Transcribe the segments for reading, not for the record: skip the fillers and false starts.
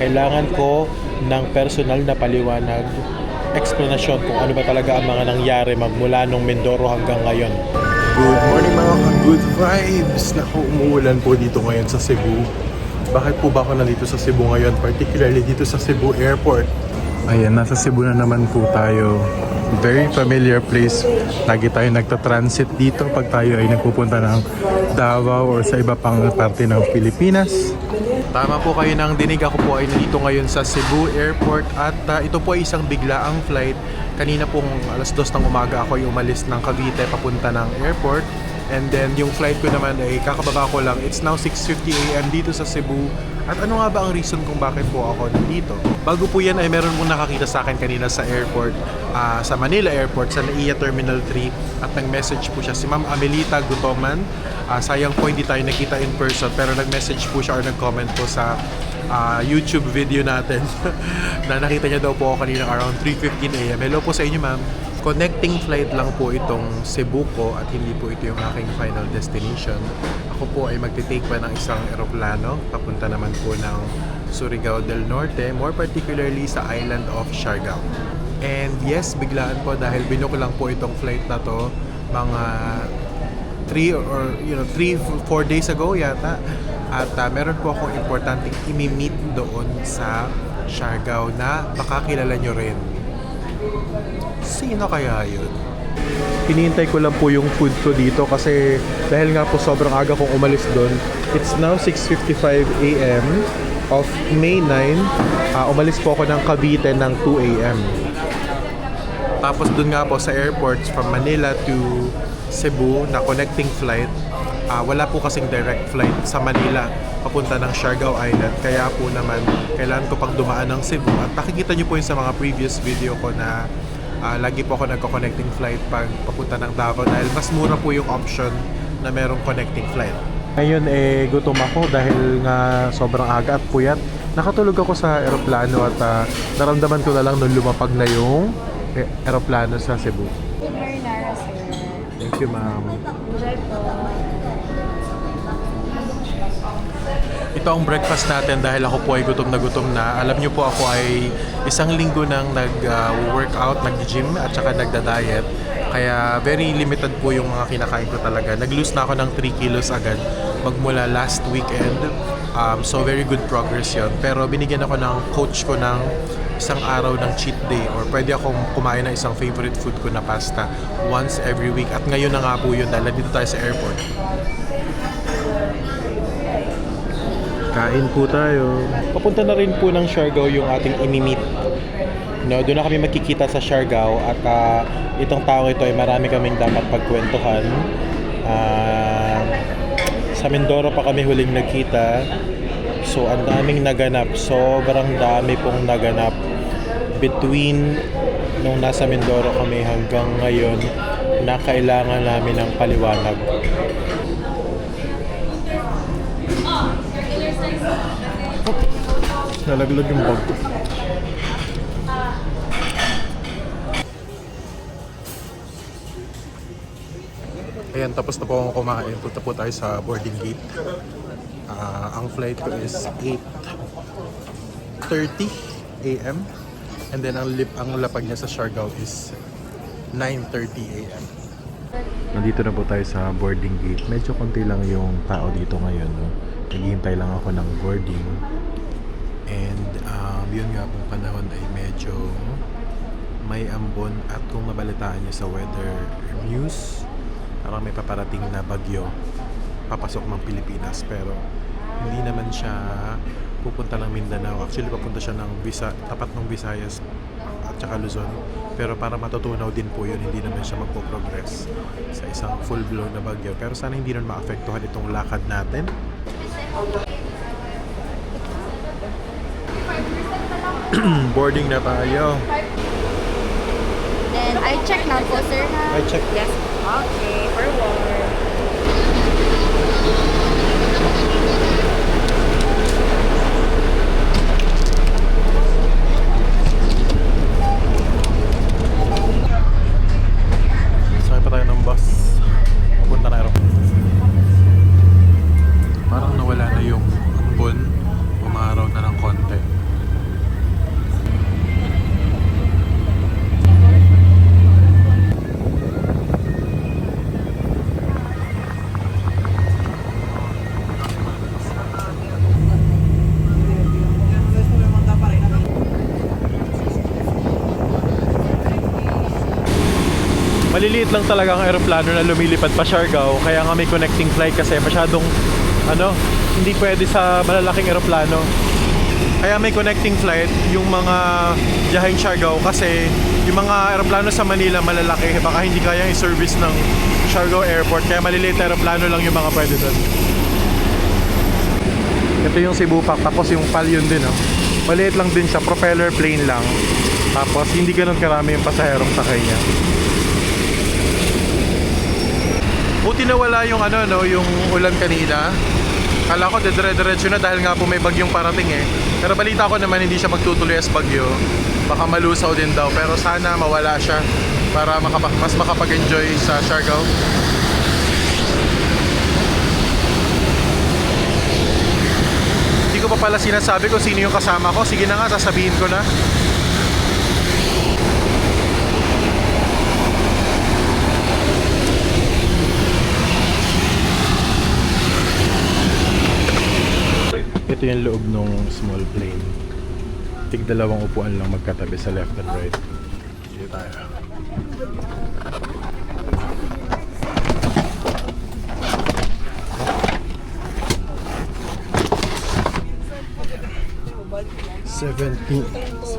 Kailangan ko ng personal na paliwanag, explanation kung ano ba talaga ang mga nangyari magmula nung Mindoro hanggang ngayon. Good morning mga ka-good vibes! Naku, umuulan po dito ngayon sa Cebu. Bakit po ba ako nandito sa Cebu ngayon? Particularly dito sa Cebu Airport. Ayan, nasa Cebu na naman po tayo. Very familiar place. Lagi tayo nagta-transit dito pag tayo ay nagpupunta ng Davao or sa iba pang parte ng Pilipinas. Tama po kayo nang dinig. Ako po ay nandito ngayon sa Cebu Airport at ito po ay isang biglaang flight. Kanina pong alas 2 ng umaga ako ay umalis ng Cavite papunta ng airport. And then yung flight ko naman ay kakababa ko lang. It's now 6:50 AM dito sa Cebu. At ano nga ba ang reason kung bakit po ako nandito? Bago po yan ay meron mong nakakita sa akin kanina sa airport, sa Manila Airport, sa NAIA Terminal 3. At nag-message po siya, si Ma'am Amelita Gutoman. Sayang po hindi tayo nakita in person, pero nag-message po siya or nag-comment po sa YouTube video natin na nakita niya daw po ako kanina around 3:15 AM. Hello po sa inyo, ma'am. Connecting flight lang po itong Cebu ko at hindi po ito yung aking final destination. Ako po ay magte-take pa ng isang eroplano papunta naman po ng Surigao del Norte, more particularly sa island of Siargao. And yes, biglaan po dahil binook lang po itong flight na to mga 3-4 days ago yata. At meron po akong importanteng imi-meet doon sa Siargao na baka kilala nyo rin. Sino kaya yun? Hinihintay ko lang po yung food ko dito kasi dahil nga po sobrang aga kong umalis doon. It's now 6:55 AM of May 9. Umalis po ako ng Cavite ng 2 AM. Tapos doon nga po sa airports from Manila to Cebu na connecting flight. Wala po kasing direct flight sa Manila papunta ng Siargao Island. Kaya po naman kailangan ko pang dumaan ng Cebu. At nakikita nyo po yun sa mga previous video ko na lagi po ako nagko-connecting flight pag papunta ng Davao dahil mas mura po yung option na merong connecting flight. Ngayon gutom ako dahil nga sobrang aga at puyat. Nakatulog ako sa eroplano at naramdaman ko na lang nung lumapag na yung eroplano sa Cebu. Good marinara, sir. Thank you, ma'am. Enjoy po. Ito ang breakfast natin dahil ako po ay gutom na. Alam niyo po ako ay isang linggo nang nag-workout, nag-gym at saka nagda-diet. Kaya very limited po yung mga kinakain ko talaga. Nag-lose na ako ng 3 kilos agad magmula last weekend. So very good progress yun. Pero binigyan ako ng coach ko ng isang araw ng cheat day or pwede akong kumain ng isang favorite food ko na pasta once every week. At ngayon na nga po yun dahil dito tayo sa airport. Kain po tayo. Papunta na rin po ng Siargao yung ating imi-meet. No, doon na kami magkikita sa Siargao at itong tao ito ay marami kaming dapat pagkwentuhan. Sa Mindoro pa kami huling nagkita. So ang daming naganap. Sobrang dami pong naganap between nung nasa Mindoro kami hanggang ngayon na kailangan namin ng paliwanag. Nalaglag yung bag ko. Ayan, tapos na po akong kumain. Punta po tayo sa boarding gate. Ang flight ko is 8:30 AM. And then ang lapag niya sa Siargao is 9:30 AM. Nandito na po tayo sa boarding gate. Medyo konti lang yung tao dito ngayon. No? Naghihintay lang ako ng boarding. And yun nga pong panahon ay medyo may ambon. At kung mabalitaan niyo sa weather news, parang may paparating na bagyo papasok ng Pilipinas. Pero hindi naman siya pupunta ng Mindanao. Actually papunta siya ng tapat ng Visayas at saka Luzon. Pero para matutunaw din po yun, hindi naman siya magpo-progress sa isang full-blown na bagyo. Pero sana hindi naman maapektuhan itong lakad natin. Boarding na tayo. Then, I check na po, sir. I check. Yes. Okay, forward. Sakay pa tayo ng bus. Papunta na aeroplano. Parang nawala na yung ambon. Umaraw na ng konti. maliliit lang talaga ang aeroplano na lumilipad pa Siargao, kaya nga may connecting flight kasi masyadong hindi pwede sa malalaking aeroplano. Kaya may connecting flight yung mga biyaheng Siargao kasi yung mga aeroplano sa Manila malalaki, baka hindi kayang i-service ng Siargao Airport, kaya maliliit na aeroplano lang yung mga pwede doon. Ito yung Cebu Pac, tapos yung PAL yun din, oh. Maliit lang din siya, propeller plane lang. Tapos hindi ganun karami yung pasaherong sakay niya. Buti na wala yung yung ulan kanina. Kala ko dire-diretso na dahil nga po may bagyong parating eh. Pero balita ko naman hindi siya magtutuloy as bagyo. Baka malusaw din daw, pero sana mawala siya para mas makapag-enjoy sa Siargao. Hindi ko pa pala sinasabi kung sino yung kasama ko. Sige na nga, sasabihin ko na. Ito yung loob ng small plane. Tig-dalawang upuan lang magkatabi sa left and right. Dito tayo. $17.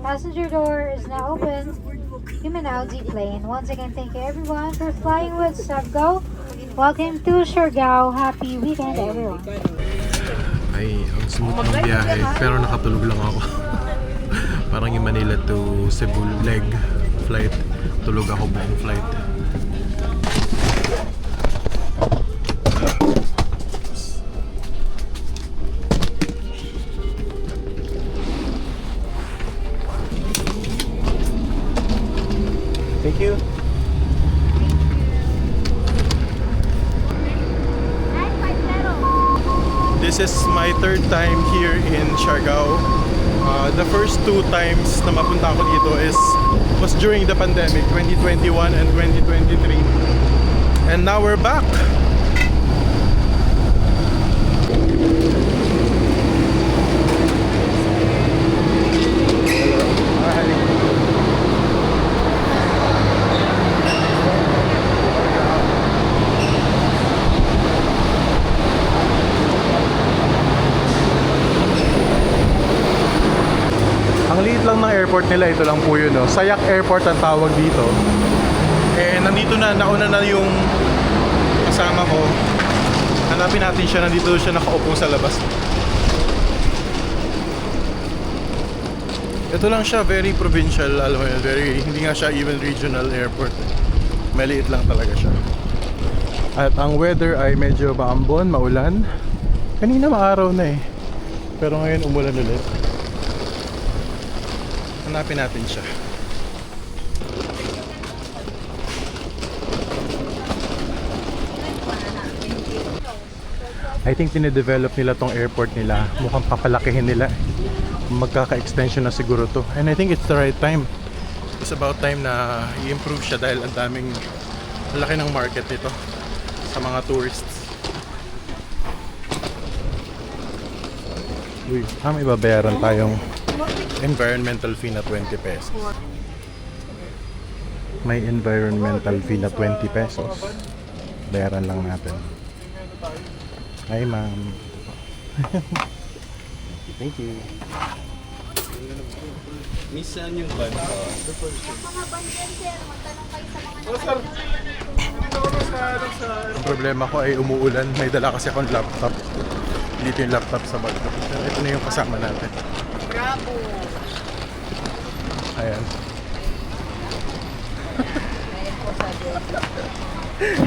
Passenger door is now open. You may now deplane. Once again, thank you everyone for flying with Subgo. Welcome to Siargao. Happy weekend, everyone. Ay, ang smooth ng biyahe. Pero nakatulog lang ako. Parang yung Manila to Cebu leg flight. Tulog ako buong flight. Thank you. This is my third time here in Siargao. The first two times na mapunta ako dito was during the pandemic, 2021 and 2023. And now we're back. Ang liit lang ng airport nila, ito lang po yun, no? Sayak Airport ang tawag dito. Eh, nandito na, nauna na yung kasama ko. Hanapin natin siya, nandito siya nakaupo sa labas. Ito lang siya, very provincial, alam mo yun, hindi nga siya even regional airport. Maliit lang talaga siya. At ang weather ay medyo maambon, maulan. Kanina maaraw na eh. Pero ngayon umulan ulit. Hanapin natin siya. I think tine-develop nila tong airport nila. Mukhang papalakihin nila. Magkaka-extension na siguro to. And I think it's the right time. It's about time na i-improve siya dahil ang daming laki ng market nito sa mga tourists. Uy, may babayaran tayong environmental fee na 20 pesos. May environmental fee na 20 pesos. Bayaran lang natin. Hi, ma'am. Thank you. Minsan yung van. Ang problema ko ay umuulan. May dala kasi akong laptop. Dito yung laptop sa bag ko. Pero ito na yung kasama natin. Bravo! Ayan.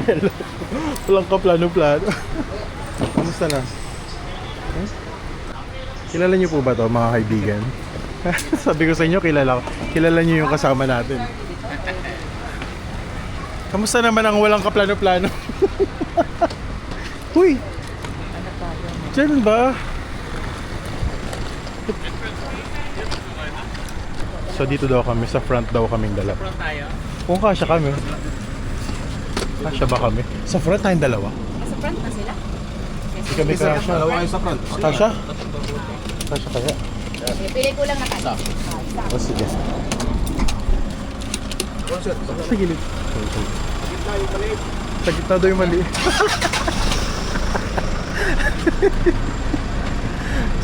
Hello. Walang ka plano-plano. Kamusta na? Hmm? Kilala niyo po ba to mga kaibigan? Sabi ko sa inyo, kilala niyo yung kasama natin. Kamusta naman ang walang kaplano-plano? Uy! Diyan ba? So dito daw kami, sa front daw kaming dalawa. Front tayo. Kung kasya kami. Kasya ba kami? Sa front tayong dalawa. Sa front na sila? Hindi kami kasya. Dalawa kayo sa front. Kasya? Kasya kaya? Pili ko lang na kayo. O sige. Sa gilid. Sa gitna daw yung mali.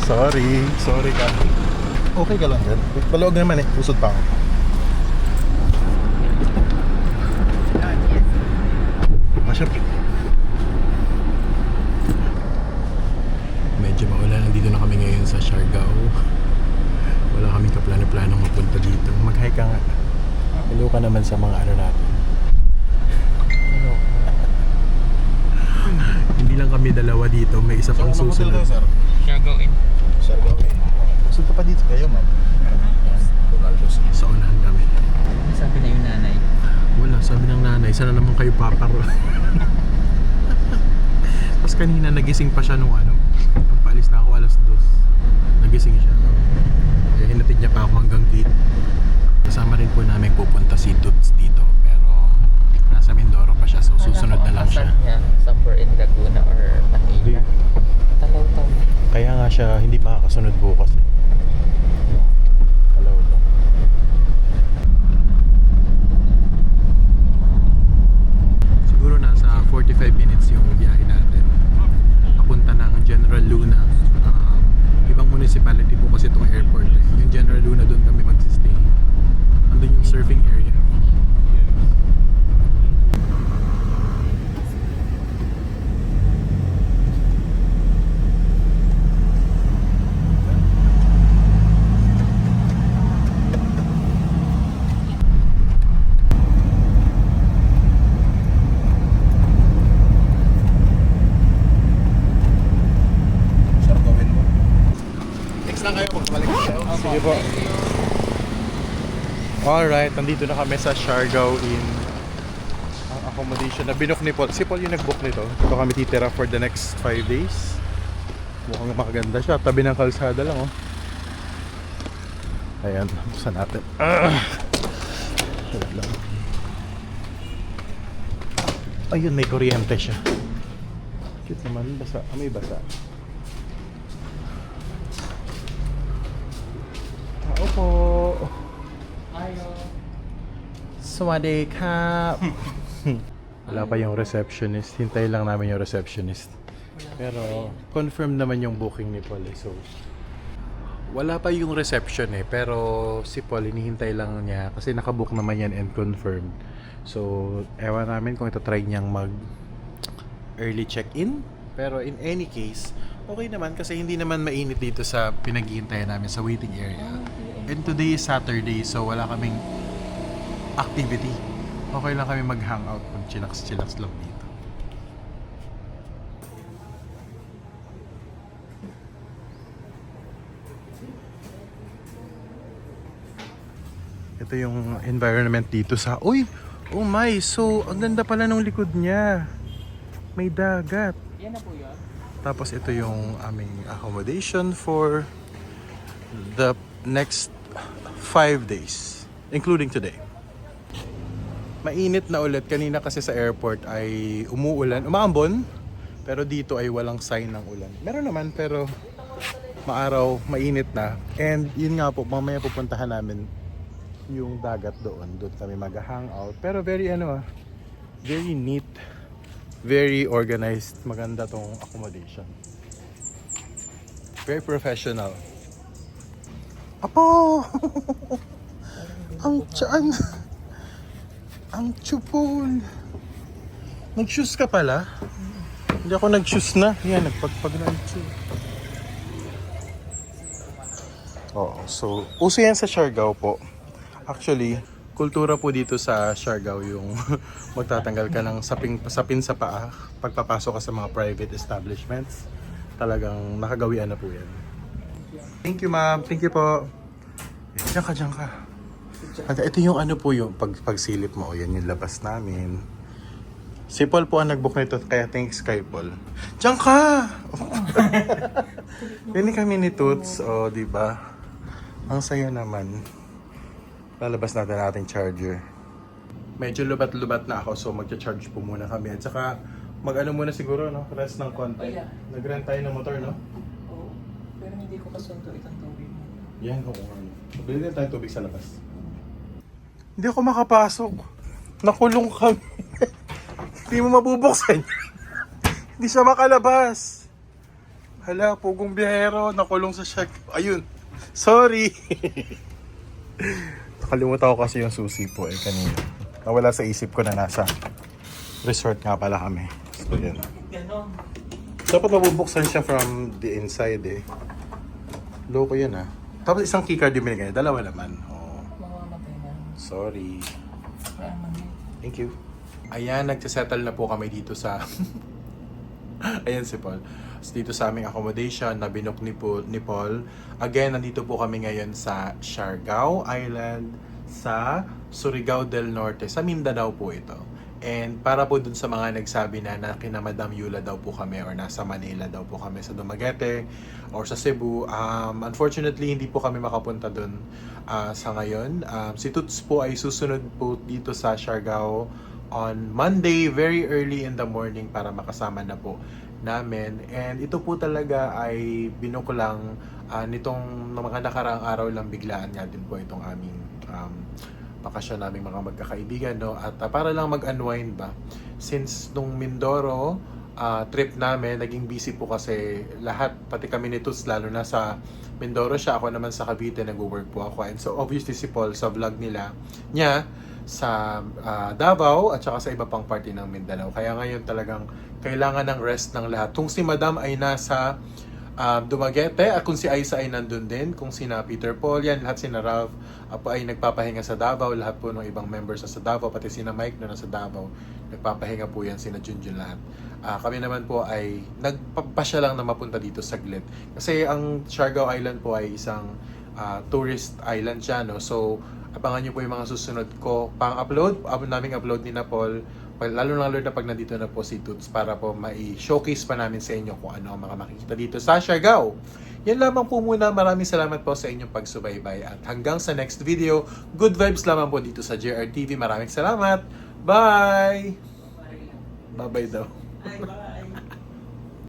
Sorry ka. Okay ka lang dyan. Paluwag naman eh. Usod pa ako. Masyap. Medyo maulan. Nandito na kami ngayon sa Siargao. Wala kaming kaplano-planong magpunta dito. Mag-hi ka nga. Hello ka naman sa mga ano natin. Hello. Hindi lang kami dalawa dito. May isa pang susunod. Siya going. Susunod pa dito kayo, ma'am. Sa unahan kami. Ano sabi na yung nanay? Wala, sabi ng nanay, sana naman kayo paparo. Tapos kanina nagising pa siya nung paalis na ako 2:00. Nagising siya. Kaya hinatid niya pa ako hanggang gate. Kasama rin po namin pupunta si Toots dito. Pero nasa Mindoro pa siya, so susunod na lang siya. Somewhere in Laguna or Manila. Talaw-taw. Kaya nga siya hindi makakasunod bukas eh. Hello. Siguro nasa 45 minutes yung biyahe natin. Papunta ng General Luna. Ibang municipality po kasi itong airport eh. Yung General Luna, doon kami magsistay. Andun yung surfing area. Sige po. Alright, nandito na kami sa Siargao Inn. Ang accommodation na binook ni Paul. Si Paul yung nag-book nito. Ito kami titira for the next 5 days. Mukhang maganda siya. Tabi ng kalsada lang oh. Ayan, saan natin? Wait lang. Ayun, may kuryente siya. Cute naman, basa. May basa. Opo. Ayo. Swadee Kap. Wala pa yung receptionist. Hintay lang namin yung receptionist. Pero confirm naman yung booking ni Paul eh. So wala pa yung reception eh. Pero si Paul hinihintay lang niya kasi nakabook naman yan and confirmed. So ewan namin kung ito try niyang mag early check-in. Pero in any case, okay naman kasi hindi naman mainit dito sa pinaghihintayan namin sa waiting area. And today is Saturday, so wala kaming activity. Okay lang kami mag-hangout, mag-chillax lang dito. Ito yung environment dito sa... Uy! Oh my! So, ang ganda pala ng likod niya. May dagat. Yan na po yun. Tapos ito yung aming accommodation for the next 5 days, including today. Mainit na ulit. Kanina kasi sa airport ay umuulan, umaambon, pero dito ay walang sign ng ulan. Meron naman pero maaraw, mainit na. And yun nga po, mamaya pupuntahan namin yung dagat doon. Doon kami mag-hangout. Pero very very neat, very organized. Maganda tong accommodation. Very professional. Apo! Ang tiyan! Ang tsupol! Nag-shoes ka pala? Hindi ako nag-shoes na. Yan, nagpagpag na ang shoes. Oo, so, uso yan sa Siargao po. Actually, kultura po dito sa Siargao yung magtatanggal ka ng sapin sa paa pagpapasok ka sa mga private establishments. Talagang nakagawian na po yan. Thank you, ma'am. Thank you po. Diyan ka. At ito yung po yung pagsilip mo. Yan yung labas namin. Si Paul po ang nag-book nito, kaya thanks kay Paul. Diyan ka! Yan kami ni Toots, di ba? Ang saya naman. Lalabas natin ating charger. Medyo lubat-lubat na ako, so magcha-charge po muna kami. At saka, mag-ano muna siguro, no? Rest ng konti. Nag-rent tayo ng motor, no? Oo. Pero hindi ko kasundo itong tubig mo. Yan, oo nga. Bili din tayo tubig sa labas. Hindi ako makapasok. Nakulong kami. Hindi mo mabubuksan. Hindi siya makalabas. Hala, pugong biyahero. Nakulong sa shack. Ayun. Sorry. Nakalimutan ko kasi yung susi po kanina. Nawala sa isip ko na nasa resort nga pala kami. So, yan. Ganon. Dapat mabubuksan siya from the inside Loko yan Tapos isang keycard yung binigay. Dalawa naman. Mamamatay na. Sorry. Kaya mami. Thank you. Ayan, nagsisettle na po kami dito sa... Ayan si Paul. Dito sa aming accommodation na binok ni Paul. Again, nandito po kami ngayon sa Siargao Island sa Surigao del Norte. Sa Mindanao po ito. And para po dun sa mga nagsabi na kina Madam Yula daw po kami or nasa Manila daw po kami sa Dumaguete or sa Cebu. Unfortunately, hindi po kami makapunta dun sa ngayon. Si Toots po ay susunod po dito sa Siargao on Monday, very early in the morning para makasama na po namin. And ito po talaga ay binuko lang nitong mga nakaraang araw lang biglaan nga din po itong aming bakasyon naming mga magkakaibigan, no? At para lang mag-unwind ba, since nung Mindoro trip namin, naging busy po kasi lahat, pati kami ni Toots, lalo na sa Mindoro siya, ako naman sa Cavite, nag-work po ako. And so obviously si Paul sa vlog niya sa Davao at saka sa iba pang party ng Mindanao. Kaya ngayon talagang kailangan ng rest ng lahat. Kung si Madam ay nasa Dumaguete at kung si Aiza ay nandun din, kung sina Peter Paul, yan, lahat sina Ralph po ay nagpapahinga sa Davao, lahat po ng ibang members sa Davao, pati sina Mike na nasa Davao, nagpapahinga po yan, sina Junjun lahat. Kami naman po ay nagpapasya lang na mapunta dito saglit. Kasi ang Siargao Island po ay isang tourist island siya, no? So, abangan nyo po yung mga susunod ko pang-upload. Naming upload ni Paul. Lalo na pag nandito na po si Toots para po mai-showcase pa namin sa inyo kung ano ang mga makikita dito sa Siargao. Yan lamang po muna. Maraming salamat po sa inyong pagsubaybay. At hanggang sa next video, good vibes lamang po dito sa JR TV. Maraming salamat. Bye! Bye-bye daw. Bye.